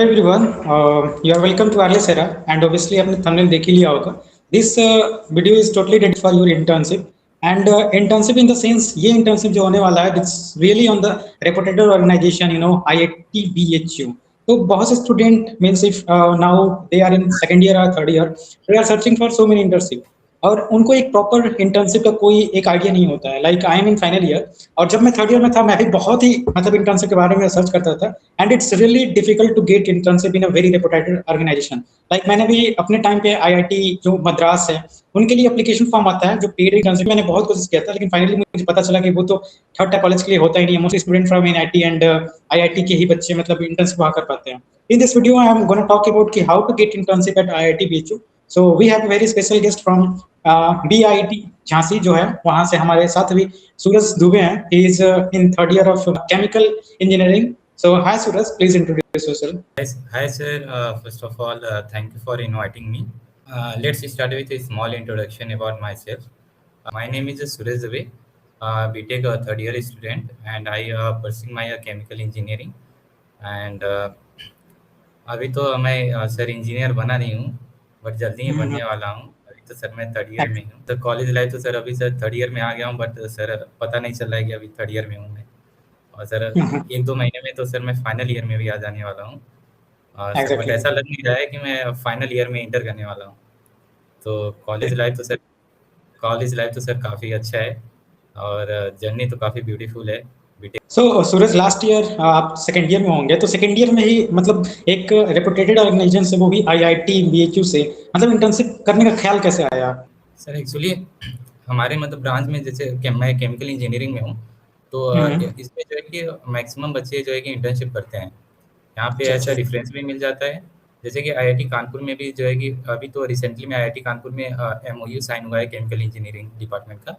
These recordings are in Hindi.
everyone, you are welcome to Arles Era, and obviously आपने thumbnail देख ही लिया होगा. This video is totally dedicated for your internship, and internship in the sense ये internship जो होने वाला है, it's really on the reputed organization, IIT BHU. तो बहुत से student means if now they are in second year or third year, they are searching for so many internship. और उनको एक प्रॉपर इंटर्नशिप का कोई एक आइडिया नहीं होता है. Like I am in final year, और जब मैं थर्ड ईयर में था मैं भी बहुत ही मतलब इंटर्नशिप के बारे में सर्च करता था. And it's really difficult to get internship in a very reputed organisation. Like मैंने भी अपने टाइम पे आईआईटी जो मद्रास है उनके लिए एप्लीकेशन फॉर्म आता है जो पेड इंटर्नशिप. मैंने बहुत कोशिश किया था, लेकिन फाइनली मुझे पता चला कि वो तो थर्ड टाइप कॉलेज के लिए होता ही नहीं है. Mostly student from NIT and IIT के ही बच्चे मतलब इंटर्नशिप वहाँ कर पाते हैं. In this video I am gonna talk about कि how to get internship at IIT BHU. So we have a very special guest from BIT Jhansi जो है, वहां से हमारे साथ भी सूरज दुबे हैं. He is in third year of chemical engineering. So hi Suraj, please introduce yourself. Hi sir. First of all, thank you for inviting me. Let's start with a small introduction about myself. My name is Suraj Dubey, BTech third year student, and I pursuing my chemical engineering. And अभी तो मैं सर इंजीनियर बना नहीं हूँ, बट जल्दी ही बनने वाला हूँ. अभी तो सर मैं थर्ड ईयर में हूँ. तो कॉलेज लाइफ तो सर अभी सर थर्ड ईयर में आ गया हूँ, बट सर पता नहीं चल रहा है कि अभी थर्ड ईयर में हूँ मैं. और सर 1-2 महीने में तो सर मैं फाइनल ईयर में भी आ जाने वाला हूँ. सर बट ऐसा लग नहीं रहा है कि मैं फाइनल ईयर में इंटर करने वाला हूँ. तो कॉलेज लाइफ तो सर काफ़ी अच्छा है, और जर्नी तो काफ़ी ब्यूटीफुल है. सो सूरज, लास्ट ईयर आप सेकेंड ईयर में होंगे, तो सेकेंड ईयर में ही मतलब एक रेपुटेटेड ऑर्गेनाइजेशन से, वो भी आईआईटी बीएचयू से, मतलब इंटर्नशिप करने का ख्याल कैसे आया? सर एक्चुअली हमारे मतलब ब्रांच में जैसे मैं केमिकल इंजीनियरिंग में हूँ, तो इसमें जो है कि मैक्सिमम बच्चे जो है कि इंटर्नशिप करते हैं. यहाँ पे ऐसा रेफरेंस भी मिल जाता है. जैसे कि आईआईटी कानपुर में भी जो है कि अभी तो रिसेंटली में आईआईटी कानपुर में एमओयू साइन हुआ है केमिकल इंजीनियरिंग डिपार्टमेंट का.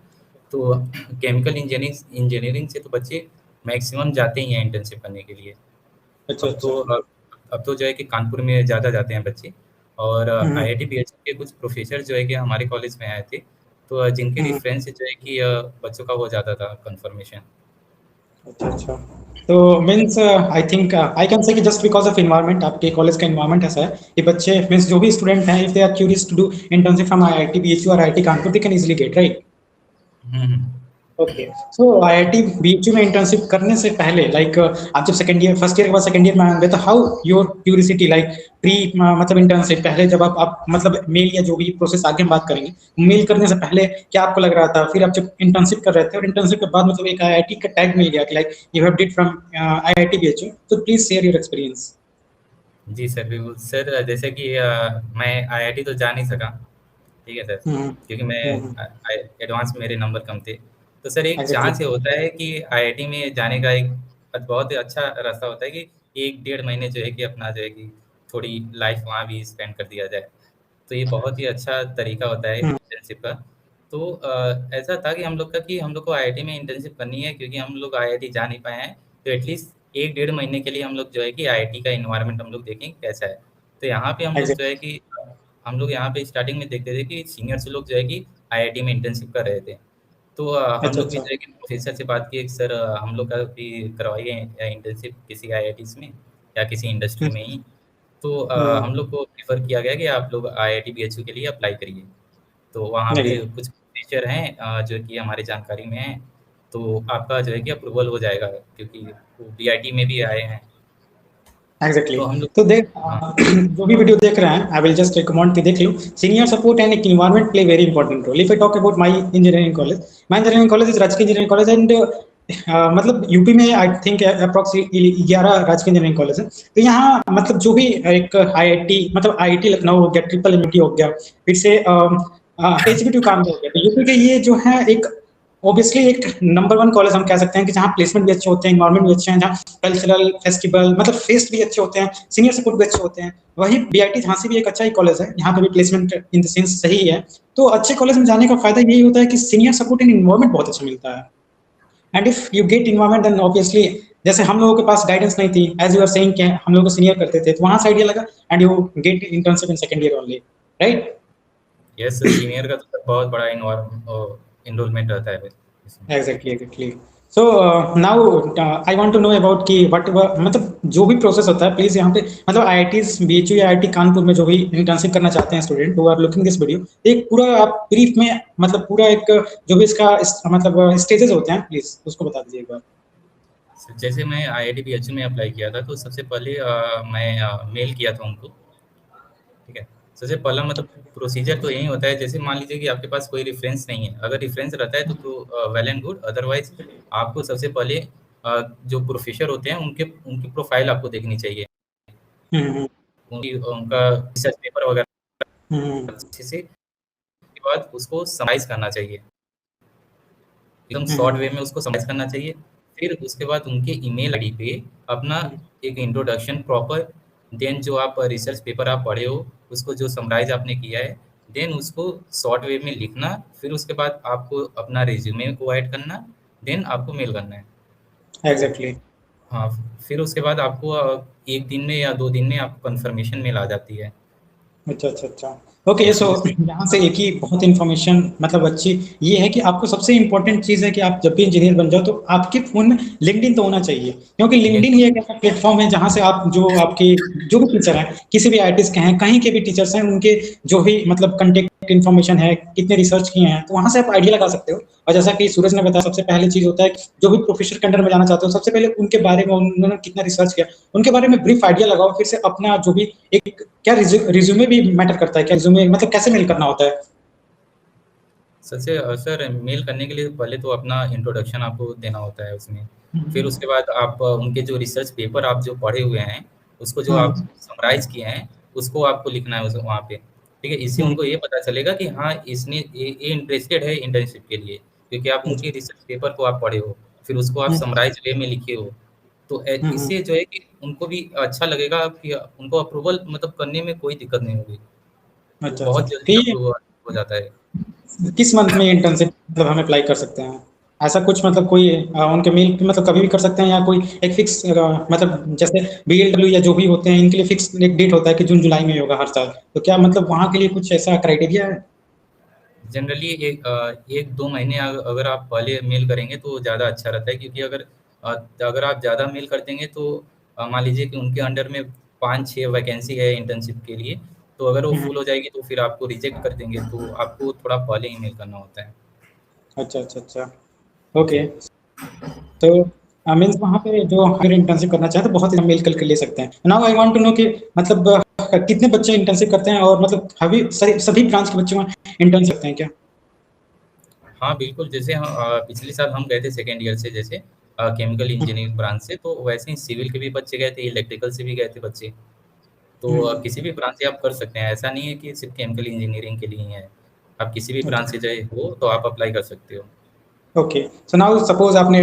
तो केमिकल इंजीनियरिंग से तो बच्चे मैक्सिमम जाते ही हैं इंटर्नशिप करने के लिए. अब तो जो है कि कानपुर में ज़्यादा जाते हैं बच्चे. और आईआईटी बीएचयू के कुछ प्रोफेसर जो है कि हमारे कॉलेज में आए थे, तो जिनके रेफरेंस से जो है कि बच्चों का हो जाता था कंफर्मेशन. अच्छा. तो means I think I can say कि जस्ट बिकॉज ऑफ इन्वायरमेंट, आपके कॉलेज का इन्वायरमेंट ऐसा है कि बच्चे मीन्स जो भी स्टूडेंट हैं, if they are curious to do internship from IIT BHU और IIT Kanpur, they can easily get, right? Okay. So IIT BHU में इंटर्नशिप करने से पहले, लाइक आप जब सेकंड ईयर, फर्स्ट ईयर के बाद सेकंड ईयर में आएंगे, तो how your curiosity like pre मतलब इंटर्नशिप पहले जब आप मतलब मेल या जो भी प्रोसेस आगे हम बात करेंगे, मेल करने से पहले क्या आपको लग रहा था? फिर आप जब इंटर्नशिप कर रहे थे और इंटर्नशिप के बाद मतलब एक आईआईटी का टैग मिल गया कि like you have did from IIT BHU, तो प्लीज शेयर योर एक्सपीरियंस. जी सर, बिल्कुल सर. जैसे कि मैं आईआईटी तो जा नहीं सका, ठीक है सर, क्योंकि मैं एडवांस मेरे नंबर कम थे. तो सर एक चांस ये होता है कि आईआईटी में जाने का एक बहुत ही अच्छा रास्ता होता है कि 1-1.5 महीने जो है कि अपना जो है कि थोड़ी लाइफ वहाँ भी स्पेंड कर दिया जाए. तो ये बहुत ही अच्छा तरीका होता है इंटर्नशिप का. तो ऐसा था कि हम लोग को आईआईटी में इंटर्नशिप करनी है, क्योंकि हम लोग आईआईटी जा नहीं पाए हैं. तो एटलीस्ट 1-1.5 महीने के लिए हम लोग जो है कि आईआईटी का इन्वायरमेंट हम लोग देखें कैसा है. तो यहाँ पे हम लोग जो है कि हम लोग यहाँ पे स्टार्टिंग में देखते थे कि सीनियर्स लोग जो है कि आईआईटी में इंटर्नशिप कर रहे थे. तो हम लोग भी जो है कि प्रोफेसर से बात की, सर हम लोग का भी करवाइए इंटर्नशिप किसी आईआईटीज में या किसी इंडस्ट्री में ही. तो हम लोग को प्रेफर किया गया कि आप लोग आईआईटी बीएचयू के लिए अप्लाई करिए. तो वहाँ पे कुछ टीचर हैं जो कि हमारी जानकारी में हैं, तो आपका जो है कि अप्रूवल हो जाएगा, क्योंकि वो बीआईटी में भी आए हैं. एग्जैक्टली. तो देख, जो भी वीडियो देख रहे हैं, आई विल जस्ट रिकमेंड कि देख लो. Senior support and environment play very important role. If I talk about my engineering college, my engineering college is राजकीय इंजीनियरिंग कॉलेज, एंड मतलब यूपी में आई थिंक अप्रोक्सीमेटली 11 राजकीय इंजीनियरिंग कॉलेज है. तो यहाँ मतलब जो भी एक आईआईटी मतलब आईआईटी लखनऊ हो गया, ट्रिपल एमटी हो गया, फिर से एचबीटी काम हो गया, तो यूपी के ये जो है एक ऑब्वियसली एक नंबर 1 कॉलेज हम कह सकते हैं कि जहाँ प्लेसमेंट भी अच्छे होते हैं, इन्वायरमेंट भी अच्छे हैं, जहाँ कल्चरल फेस्टिवल मतलब फेस्ट भी अच्छे होते हैं, सीनियर सपोर्ट भी अच्छे होते हैं. वही बीआईटी झांसी भी एक अच्छा ही कॉलेज है, यहाँ पे भी प्लेसमेंट इन द सेंस सही है. तो अच्छे कॉलेज में जाने का फायदा यही होता है कि सीनियर सपोर्ट एंड इन्वायरमेंट बहुत अच्छा मिलता है. And if you get environment then obviously, जैसे हम लोगों के पास गाइडेंस नहीं थी, एज यू आर सेइंग कि हम लोग को सीनियर करते थे, तो वहां से आइडिया लगा and you get internship in second year only, right? Yes, senior का तो बहुत बड़ा इनरोलमेंट रहता है. Exactly. So now I want to know about कि व्हाट मतलब जो भी प्रोसेस होता है प्लीज यहाँ पे मतलब आईआईटीज बीएचयू या आईआईटी कानपुर में जो भी इंटर्नशिप करना चाहते हैं student who are looking this video, एक पूरा आप ब्रीफ में मतलब पूरा एक जो भी इसका मतलब स्टेजेस होते हैं प्लीज उसको बता दीजिए एक बार। जैसे मैं आईआईटी बीएचयू में अप्लाई किया था तो सबसे पहले मैं मेल किया था उनको। ठीक है, सबसे पहला मतलब प्रोसीजर तो यही होता है, जैसे मान लीजिए कि आपके पास कोई रेफरेंस नहीं है, अगर रेफरेंस रहता है तो वेल एंड गुड, अदरवाइज आपको सबसे पहले जो प्रोफेसर होते हैं उनके उनकी प्रोफाइल आपको देखनी चाहिए, हम्म उनका रिसर्च पेपर वगैरह हम्म अच्छे से, उसके बाद उसको समराइज करना चाहिए, एकदम शॉर्ट वे हम्म में उसको समराइज करना चाहिए। फिर उसके बाद उनके ईमेल आईडी पे अपना हम्म एक इंट्रोडक्शन प्रॉपर, देन जो आप रिसर्च पेपर आप पढ़े हो उसको जो समराइज आपने किया है, देन उसको शॉर्ट वे में लिखना, फिर उसके बाद आपको अपना रिज्यूमे को ऐड करना, देन आपको मेल करना है। ठीक है, एग्जैक्टली। हाँ, फिर उसके बाद आपको 1 दिन में या 2 दिन में आपको कन्फर्मेशन मेल आ जाती है। अच्छा अच्छा अच्छा। ओके, और सो फिर उस यहाँ से एक ही बहुत इन्फॉर्मेशन मतलब अच्छी ये है कि आपको सबसे इंपॉर्टेंट चीज है कि आप जब भी इंजीनियर बन जाओ तो आपके फोन में लिंक्डइन तो होना चाहिए, क्योंकि लिंक लिंक्डइन ही एक ऐसा प्लेटफॉर्म है जहाँ से आप जो आपके जो भी टीचर हैं किसी भी आईआईटीज के हैं कहीं के भी टीचर्स हैं उनके जो भी मतलब कंटेक्ट इन्फॉर्मेशन है कितने रिसर्च किए हैं तो वहां से आप आइडिया लगा सकते हो। और जैसा कि सूरज ने बताया सबसे पहले चीज होता है कि जो भी प्रोफेसर के अंडर में जाना चाहते हो सबसे पहले उनके बारे में उन्होंने कितना रिसर्च किया उनके बारे में ब्रीफ आइडिया लगाओ, फिर से अपना जो भी एक क्या रिज्यूमे भी मैटर करता है क्या, रिज्यूमे मतलब कैसे मेल करना होता है। सबसे सर मेल करने के लिए पहले तो अपना इंट्रोडक्शन आपको देना होता है उसमें। फिर हम्म उसके बाद आप उनके जो रिसर्च पेपर आप जो पढ़े हुए हैं, उसको जो आप हम्म समराइज़ किए हैं, उसको आपको लिखना है उस वहाँ पे। ठीक है? इससे हम्म उनको ये पता चलेगा कि हाँ, इसने ये इंटरेस्टेड है इंटर्नशिप के लिए, क्योंकि आप उनके रिसर्च पेपर को आप पढ़े हो, फिर उसको आप हम्म समराइज़ वे में लिखे हो। तो हम्म, इससे जो है कि उनको भी अच्छा लगेगा कि उनको अप्रूवल मतलब करने में कोई दिक्कत नहीं होगी। वो अच्छा अच्छा बहुत तो जल्दी ये अप्रूवल हो जाता है। किस मंथ में इंटर्नशिप मतलब हम अप्लाई कर सकते हैं, ऐसा कुछ मतलब कोई उनके मेल पे मतलब कभी भी कर सकते हैं या कोई एक फिक्स मतलब जैसे बीएलडब्ल्यू या जो भी होते हैं इनके लिए फिक्स एक डेट होता है कि जून जुलाई में होगा हर साल, तो क्या मतलब वहाँ के लिए कुछ ऐसा क्राइटेरिया है। जनरली 1-2 महीने अगर आप पहले मेल करेंगे तो ज़्यादा अच्छा रहता है, क्योंकि अगर आप ज़्यादा मेल कर देंगे तो मान लीजिए कि उनके अंडर में 5-6 वैकेंसी है इंटर्नशिप के लिए, तो अगर वो हम्म, फुल हो जाएगी तो फिर आपको रिजेक्ट कर देंगे, तो आपको थोड़ा पहले ही मेल करना होता है। अच्छा अच्छा अच्छा। ओके, जी। तो मीन्स वहाँ पे जो अगर इंटर्नशिप करना चाहे तो बहुत ही मेल करके ले सकते हैं। Now I want to know कि मतलब कितने बच्चे इंटर्नशिप करते हैं और मतलब सभी सभी ब्रांच के बच्चे वहाँ इंटर्नशिप करते हैं क्या। हाँ, बिल्कुल, जैसे पिछले साल हम गए थे सेकंड ईयर से, जैसे केमिकल इंजीनियरिंग ब्रांच से, तो वैसे ही सिविल के भी बच्चे गए थे, इलेक्ट्रिकल से भी गए थे बच्चे। तो हम्म किसी भी ब्रांच से आप कर सकते हैं, ऐसा नहीं है कि सिर्फ केमिकल इंजीनियरिंग के लिए ही है। आप किसी भी ब्रांच से अच्छा। चाहे हो तो आप अप्लाई कर सकते हो। ओके, सो नाउ सपोज आपने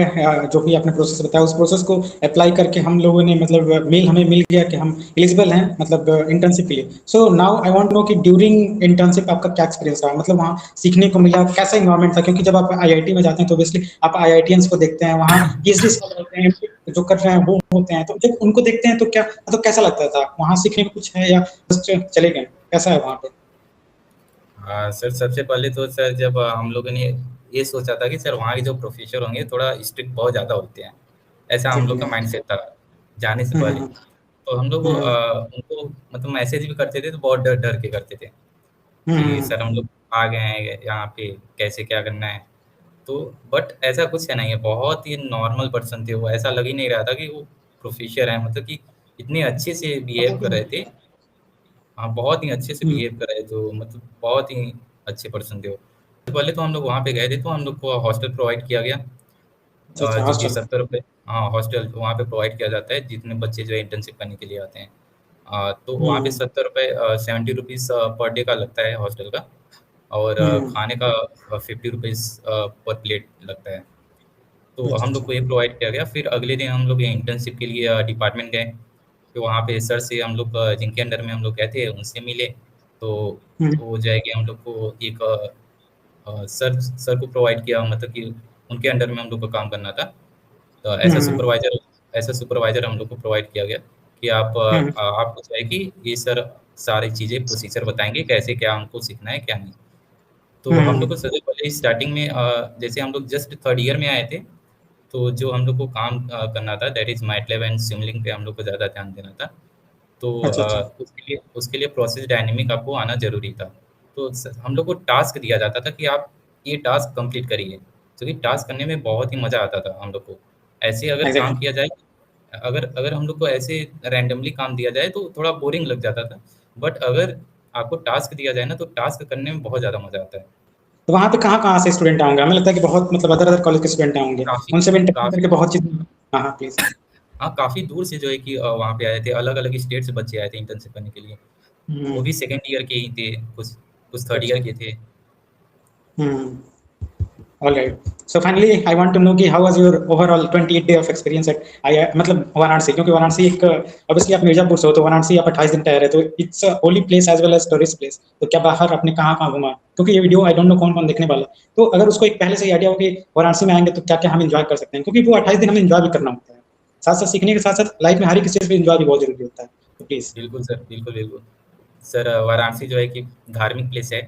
जो भी आपने प्रोसेस बताया उस प्रोसेस को अप्लाई करके हम लोगों ने मतलब मेल हमें मिल गया कि हम एलिजिबल हैं मतलब इंटर्नशिप के लिए। So now I want know कि ड्यूरिंग इंटर्नशिप आपका क्या एक्सपीरियंस रहा, मतलब वहाँ सीखने को मिला, कैसा इन्वायरमेंट था, क्योंकि जब आप आईआईटी में जाते हैं तो ऑब्वियसली आप आईआईटियंस को देखते हैं वहाँ पीएचडी होते हैं जो कर रहे हैं वो होते हैं, तो जब उनको देखते हैं तो क्या मतलब कैसा लगता था वहाँ सीखने में कुछ है या बस चले गए, कैसा है वहाँ पे। हाँ सर, सबसे पहले तो सर जब हम लोगों ने ये सोचा था कि सर वहाँ के जो प्रोफेसर होंगे थोड़ा स्ट्रिक्ट बहुत ज़्यादा होते हैं, ऐसा हम लोग का एग्जैक्टली। माइंडसेट था जाने से पहले। तो हम लोग हम्म उनको मतलब मैसेज भी करते थे तो बहुत डर डर के करते थे कि हम्म सर हम लोग आ गए हैं यहाँ पे, कैसे क्या करना है। तो बट ऐसा कुछ है नहीं है, बहुत ही नॉर्मल पर्सन थे वो, ऐसा लग ही नहीं रहा था कि वो प्रोफेसर हैं, मतलब कि इतने अच्छे से बिहेव कर रहे थे। हाँ, बहुत ही अच्छे से हम्म, बिहेव कर रहे थे वो, मतलब बहुत ही अच्छे पर्सन थे वो। पहले तो हम लोग वहाँ पे गए थे तो हम लोग को हॉस्टल प्रोवाइड किया गया, अच्छा अच्छा जो कि हॉस्टल। 70 रुपये। हाँ, हॉस्टल वहाँ पे प्रोवाइड किया जाता है जितने बच्चे जो है इंटर्नशिप करने के लिए आते हैं। तो वहाँ पे हम्म 70 रुपये 70 रुपीज़ पर डे का लगता है हॉस्टल का, और हम्म खाने का 50 रुपीज़ पर प्लेट लगता है। तो अच्छा हम लोग अच्छा। को ये प्रोवाइड किया गया। फिर अगले दिन हम लोग इंटर्नशिप के लिए डिपार्टमेंट गए। तो वहाँ पे सर से हम लोग जिनके अंडर में हम लोग गए थे उनसे मिले। तो हम्म वो जो है कि हम लोग को एक सर सर को प्रोवाइड किया, मतलब कि उनके अंडर में हम लोग को काम करना था। तो हम्म ऐसा सुपरवाइज़र हम लोग को प्रोवाइड किया गया कि हम्म आपको जो है कि ये सर सारी चीज़ें प्रोसीजर बताएँगे, कैसे क्या हमको सीखना है, क्या नहीं। तो हम लोग हम्म को सबसे पहले स्टार्टिंग में जैसे हम लोग जस्ट थर्ड ईयर में आए थे, तो जो हम लोग को काम करना था that is MATLAB and Simulink पे हम लोग को ज़्यादा ध्यान देना था। तो अच्छा, अच्छा। उसके लिए प्रोसेस डायनेमिक आपको आना ज़रूरी था। तो हम लोग को टास्क दिया जाता था कि आप ये टास्क कंप्लीट करिए, क्योंकि टास्क करने में बहुत ही मज़ा आता था हम लोग को। ऐसे अगर काम एग्ज़ैक्टली। किया जाए, अगर अगर हम लोग को ऐसे रैंडमली काम दिया जाए तो थोड़ा बोरिंग लग जाता था। बट अगर आपको टास्क दिया जाए ना, तो टास्क करने में बहुत ज़्यादा मज़ा आता है। तो वहाँ पे कहाँ-कहाँ से स्टूडेंट आए होंगे? हमें लगता है कि बहुत मतलब अदर-अदर कॉलेज के स्टूडेंट आए होंगे। काफ़ी उनसे भी इंटरेक्शन काफ़ी करके बहुत चीज़ें। हाँ, हाँ, प्लीज़। हाँ, काफ़ी दूर से जो है कि वहाँ पे आए थे, अलग-अलग स्टेट से बच्चे आए थे इंटर्नशिप करने के लिए। वो हुँ। भी सेकंड ईयर के ही थे, कुछ कुछ थर्ड अच्छा। ईयर के थे। हुँ। All right. So finally, I want to know कि how was your overall 28 day of experience at मतलब वाराणसी, क्योंकि वाराणसी एक obviously आप मिर्जापुर से हो, तो वाराणसी आप 28 दिन ठहरे, तो it's a holy place as well as tourist place. तो क्या बाहर आपने कहाँ-कहाँ घूमा? क्योंकि ये वीडियो आई डोंट नो कौन-कौन देखने वाला है। तो अगर उसको एक पहले से ही आइडिया हो कि वाराणसी में आएँगे तो क्या-क्या हम एन्जॉय कर सकते हैं? क्योंकि वो 28 दिन हमें एन्जॉय भी करना होता है। साथ-साथ सीखने के साथ-साथ लाइफ में हर एक स्टेज पे एन्जॉय भी बहुत ज़रूरी होता है। तो प्लीज़। बिल्कुल सर, बिल्कुल, बिल्कुल। सर वाराणसी जो है कि धार्मिक प्लेस है।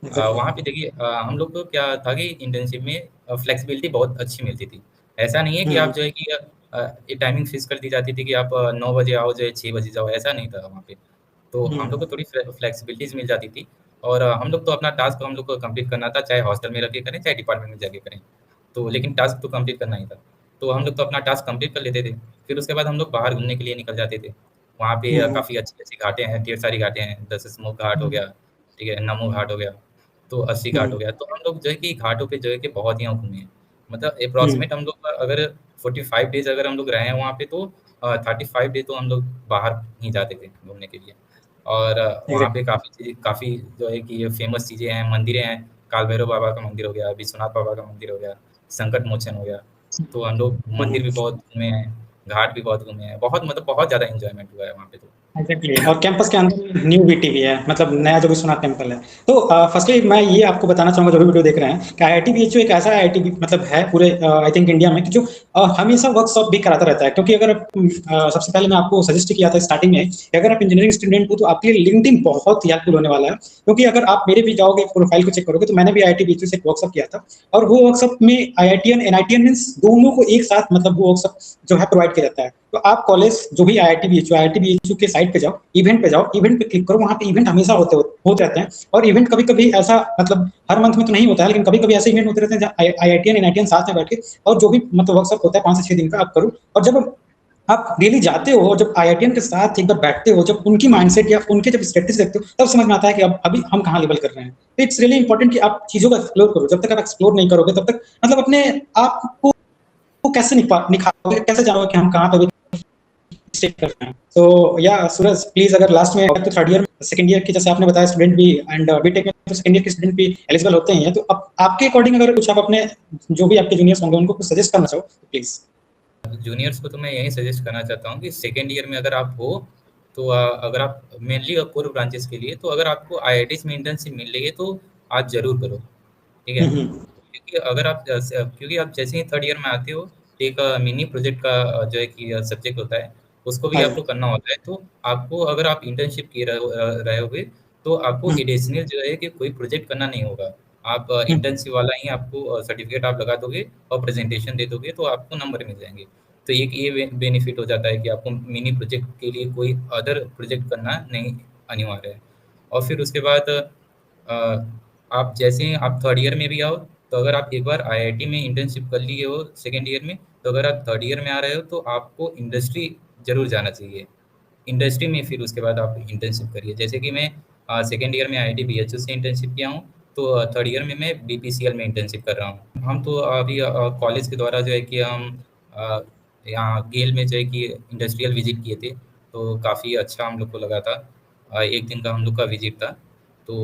एग्ज़ैक्टली। वहाँ पे देखिए हम लोग को क्या था कि इंटर्नशिप में फ्लेक्सिबिलिटी बहुत अच्छी मिलती थी। ऐसा नहीं है कि आप हुँ, जो है कि ये टाइमिंग फिक्स कर दी जाती थी कि आप 9 बजे आओ, जो है 6 बजे जाओ, ऐसा नहीं था वहाँ पे। तो हुँ, हम लोग को थोड़ी फ्लेक्सिबिलिटीज़ मिल जाती थी और हम लोग तो अपना टास्क हम लोग को कंप्लीट करना था, चाहे हॉस्टल में रह के करें, चाहे डिपार्टमेंट में जाके करें। तो लेकिन टास्क तो कंप्लीट करना ही था। तो हम लोग तो अपना टास्क कंप्लीट कर लेते थे। फिर उसके बाद हम लोग बाहर घूमने के लिए निकल जाते थे। वहाँ पे हुँ, काफ़ी अच्छी-अच्छी घाटें हैं, ढेर सारी घाटें हैं। दशाश्वमेध घाट हो हुँ, गया, ठीक है, नमो घाट हो गया, तो अस्सी घाट हुँ, हो गया। तो हम लोग जो है कि घाटों पे जो है कि बहुत ही घूमे हैं। मतलब हुँ, एप्रोक्सीमेट हम लोग अगर 45 डेज़ अगर हम लोग रहे हैं वहाँ पे, तो 35 डे तो हम लोग बाहर ही जाते थे घूमने के लिए। और वहाँ पे एग्ज़ैक्टली। काफ़ी जो है कि ये फ़ेमस चीज़ें हैं, मंदिरें हैं। काल भैरव बाबा का मंदिर हो गया, विश्वनाथ बाबा का मंदिर हो गया, संकट मोचन हो गया। तो हम लोग हुँ। मंदिर भी बहुत घूमे हैं, घाट भी बहुत घूमे हैं। बहुत मतलब बहुत ज़्यादा एन्जॉयमेंट हुआ है वहाँ पे तो। एग्ज़ैक्टली। और कैंपस के अंदर न्यू वीटी भी है, मतलब नया जो विश्वनाथ टेम्पल है। तो फर्स्टली मैं ये आपको बताना चाहूँगा, जो भी वीडियो देख रहे हैं, कि आईआईटी बीएचयू एक ऐसा आईआईटी भी मतलब है पूरे आई थिंक इंडिया में, कि जो हमेशा वर्कशॉप भी कराता रहता है। क्योंकि अगर सबसे पहले मैं आपको सजेस्ट किया था स्टार्टिंग में कि अगर आप इंजीनियरिंग स्टूडेंट हो तो आपके लिए लिंक्डइन बहुत ही हेल्पफुल होने वाला है। क्योंकि अगर आप मेरे भी जाओगे, प्रोफाइल को चेक करोगे, तो मैंने भी आईआईटी बीएचयू से एक वर्कशॉप किया था। और वो वर्कशॉप में आईआईटीएन एनआईटीएन मीन्स दोनों को एक साथ मतलब वो वर्कशॉप जो है प्रोवाइड किया जाता है। तो आप कॉलेज जो भी आईआईटी बीएचयू के साइट पे जाओ, इवेंट पे जाओ, इवेंट पे क्लिक करो, वहाँ पे इवेंट हमेशा होते रहते हैं। और इवेंट कभी-कभी ऐसा मतलब हर मंथ में तो नहीं होता है, लेकिन कभी-कभी ऐसे इवेंट होते रहते हैं जहाँ आईआईटीएन एनआईटीएन साथ में बैठ के और जो भी मतलब वर्कशॉप होता है 5 से 6 दिन का आप करो। और जब आप डेली जाते हो और जब आईआईटीएन के साथ एक बार बैठते हो, जब उनकी माइंडसेट या उनके जब स्ट्रेटजी देखते हो, तब समझ में आता है कि अब अभी हम कहाँ लेवल कर रहे हैं। तो इट्स रियली इंपॉर्टेंट कि आप चीज़ों को एक्सप्लोर करो। जब तक आप एक्सप्लोर नहीं करोगे, तब तक मतलब अपने आप को कैसे निखारोगे, कैसे जानोगे कि हम कहाँ पे स्टेक कर रहे हैं। तो या सूरज प्लीज, अगर लास्ट में तो थर्ड ईयर सेकंड ईयर की, जैसे आपने बताया स्टूडेंट भी एंड बीटेक में तो सेकंड ईयर के स्टूडेंट भी एलिजिबल होते ही हैं, तो अब आपके अकॉर्डिंग अगर कुछ आप अपने जो भी आपके जूनियर्स होंगे उनको कुछ सजेस्ट करना चाहो तो प्लीज। जूनियर्स को तो मैं यही सजेस्ट करना चाहता हूँ कि सेकेंड ईयर में अगर आप हो, तो अगर आप मेनली कोर ब्रांचेस के लिए, तो अगर आपको आईआईटीज़ में इंटर्नशिप मिल रही है तो आप ज़रूर करो, ठीक है? हम्म। क्योंकि अगर आप क्योंकि आप जैसे ही थर्ड ईयर में आते हो, तो एक मिनी प्रोजेक्ट का जो है कि सब्जेक्ट होता है, उसको भी हाँ आपको जी। करना होता है। तो आपको अगर आप इंटर्नशिप किए रहे होगे, तो आपको हम्म, एडिशनल जो है कि कोई प्रोजेक्ट करना नहीं होगा। आप हम्म, इंटर्नशिप वाला ही आपको सर्टिफिकेट आप लगा दोगे और प्रेजेंटेशन दे दोगे, तो आपको नंबर मिल जाएंगे। तो एक ये बेनिफिट हो जाता है कि आपको मिनी प्रोजेक्ट के लिए कोई अदर प्रोजेक्ट करना नहीं अनिवार्य है। और फिर उसके बाद अ, आप जैसे ही आप थर्ड ईयर में भी आओ, तो अगर आप एक बार आईआईटी में इंटर्नशिप कर लिए हो सेकेंड ईयर में, तो अगर आप थर्ड ईयर में आ रहे हो तो आपको इंडस्ट्री ज़रूर जाना चाहिए। इंडस्ट्री में फिर उसके बाद आप इंटर्नशिप करिए। जैसे कि मैं सेकेंड ईयर में आईआईटी बीएचयू से इंटर्नशिप किया हूँ, तो थर्ड ईयर में मैं बीपीसीएल में इंटर्नशिप कर रहा हूँ। हम तो अभी कॉलेज के द्वारा जो है कि हम अ, यहाँ गेल में जो है कि इंडस्ट्रियल विजिट किए थे, तो काफ़ी अच्छा हम लोग को लगा था। एक दिन का हम लोग का विजिट था। तो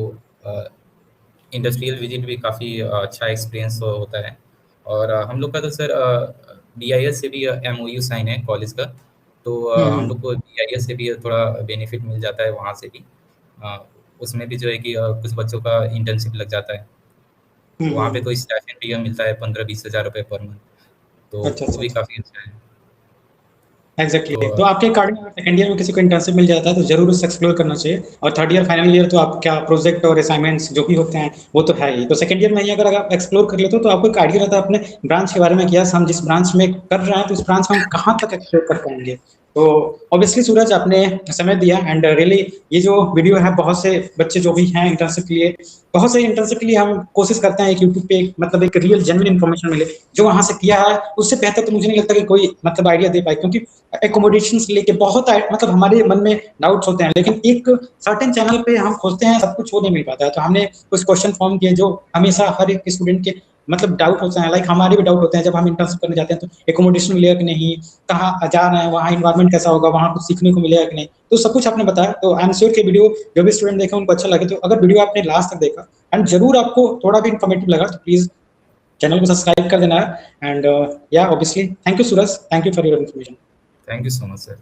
इंडस्ट्रियल विजिट भी काफ़ी अच्छा एक्सपीरियंस होता है। और हम लोग का तो सर बीआईएस से भी एमओयू साइन है कॉलेज का। तो हम हम्म, लोग को बीआईएस से भी थोड़ा बेनिफिट मिल जाता है वहाँ से भी। अ, उसमें भी जो है कि कुछ बच्चों का इंटर्नशिप लग जाता है। तो वहाँ पे हम्म। तो स्टाइपेंड भी मिलता है 15-20 हज़ार रुपये पर मंथ। तो अच्छा, वो अच्छा, भी अच्छा। काफ़ी अच्छा है। एग्जैक्टली तो तो आपके अकॉर्डिंग अगर सेकंड ईयर में किसी को इंटर्नशिप मिल जाता है तो जरूर उसे एक्सप्लोर करना चाहिए, और थर्ड ईयर फाइनल ईयर तो आपका प्रोजेक्ट और असाइनमेंट्स जो भी होते हैं वो तो है ही, तो सेकंड ईयर में ही अगर आप एक्सप्लोर कर लेते हो तो आपको एक आइडिया रहता है अपने ब्रांच के बारे में, कि हम जिस ब्रांच में कर रहे हैं तो उस ब्रांच में हम कहाँ तक एक्सप्लोर कर पाएंगे। तो ऑब्वियसली सूरज आपने समय दिया, एंड रियली ये जो वीडियो है बहुत से बच्चे जो भी हैं इंटर्नशिप के लिए, बहुत से इंटर्नशिप के लिए हम कोशिश करते हैं कि यूट्यूब पे मतलब एक रियल जेन्युइन इन्फॉर्मेशन मिले, जो वहां से किया है उससे बेहतर तो मुझे नहीं लगता कि कोई मतलब आइडिया दे पाए, क्योंकि एकोमोडेशन से लेके बहुत मतलब हमारे मन में डाउट्स होते हैं, लेकिन एक सर्टेन चैनल पे हम खोजते हैं सब कुछ वो नहीं मिल पाता है, तो हमने कुछ क्वेश्चन फॉर्म किए जो हमेशा हर एक स्टूडेंट के मतलब डाउट होते हैं, लाइक हमारे भी डाउट होते हैं जब हम इंटर्नशिप करने जाते हैं तो एकोमोडेशन मिलेगा कि नहीं, कहाँ जा रहे हैं, वहाँ इन्वायरमेंट कैसा होगा, वहाँ कुछ सीखने को मिलेगा कि नहीं, तो सब कुछ आपने बताया। तो आई एम श्योर कि वीडियो जो भी स्टूडेंट देखे उनको अच्छा लगे, तो अगर वीडियो आपने लास्ट तक देखा एंड जरूर आपको थोड़ा भी इन्फॉर्मेटिव लगा तो प्लीज चैनल को सब्सक्राइब कर देना है, एंड या obviously thank you Suraj, thank you for your information. Thank you so much sir.